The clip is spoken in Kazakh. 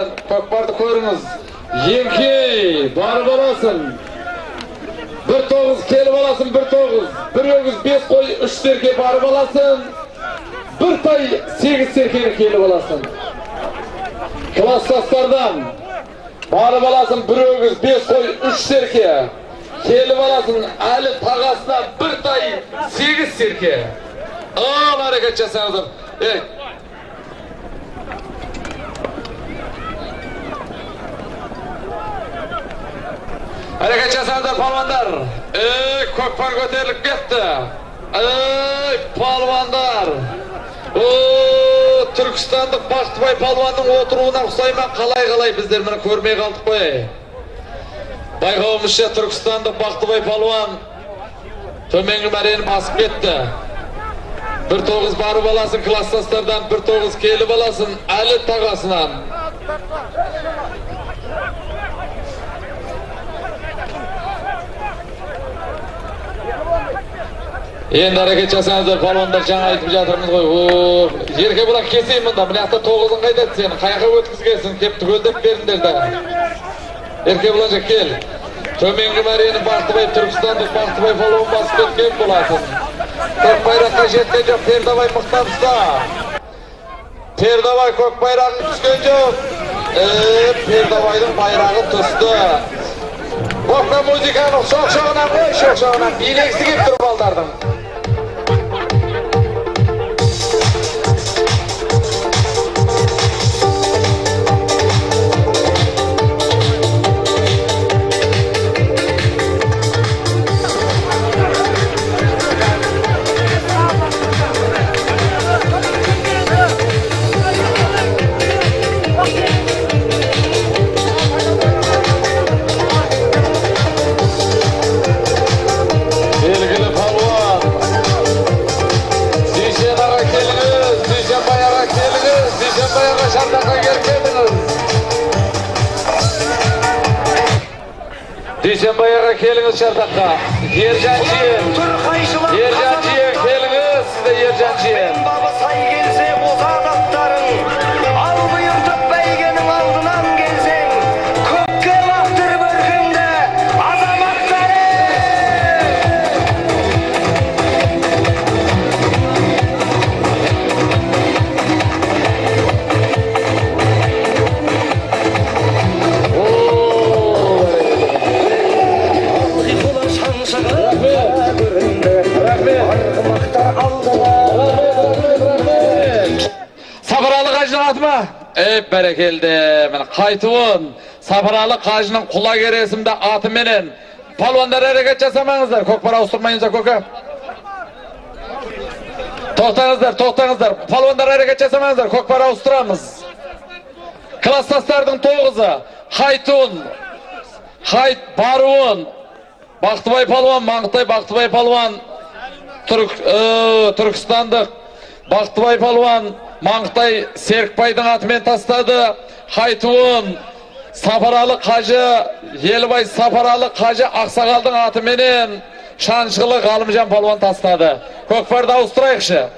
Көкпарды көріңіз. Еңкей, барып аласың. 1-9 келіп аласың, 1-9. 1 өгіз 5 қой 3 серке барып аласың. 1 тай 8 серкені келіп аласың. Класстастардан барып аласың, 1 өгіз 5 қой 3 серке келіп аласың. Әлі тағасына 1 тай 8 серке. Ал әрекет жасаңыздар. Әрекет жасаңыздар палуандар. Көкпар көтеріліп кетті. Палуандар. Түркістандық Бақтыбай палуанның отыруына ұқсайман қалай біздер мұны көрмей қалдық қой. Байқауымызша Түркістандық Бақтыбай палуан төменгі мәрені басып кетті. 1-9 барып аласың класстастардан, 1-9 келіп аласың әлі тағасынан. Енді әрекет жасаңыздар, палуандар жаңа айтып жатырмыз ғой. Ерке бұлақ кесейін мұнда, мынақта 9-ын қайдады сен, қайқа өткізгесін, кеп түгелдеп беріндерді. Ерке бұланжа кел. Төменгі мәрені Бақтыбай, Түркістандық Бақтыбай палуан басып кеткен болатын. Көк байраққа жеткен жоқ, Пердабай мықтан ұста. Пердабай көк байрағын түскен жоқ. Пердабайдың байрағын түсті. Оққа музыканың шоқ-шоғынан қой, шоқ-шоғынан билегісі кеп тұрып алдардың. Дүйсенбайға келіңіз шартаққа. Ержан жиен келіңіз, сізде Ержан жиен. Бабы сай келсе озан аттарың, ал бұйыртып бәйгенің алдынан келсең, көкке лақтыр бөркіңді азаматтары. Сапаралы қажының аты ма? Бәрекелді. Қайтуын Сапаралы қажының құла кересімді аты менен. Палуандар әрекет жасамаңыздар. Көкпар ауыстырмайыныздар көке. Тоқтаңыздар. Палуандар әрекет жасамаңыздар. Көкпар ауыстырамыз. Класстастардың 9-ы. Қайтуын, Баруын, Бақтыбай палуан, Маңғытай Бақтыбай палуан, Түркістандық Бақтыбай палуан, Маңғытай Серікбайдың атымен тастады. Қайтуын, Сапаралы қажы, Елбай Сапаралы қажы Ақсақалдың атыменен Шаншылы Ғалымжан палуан тастады. Көкпарды ауыстырайықшы.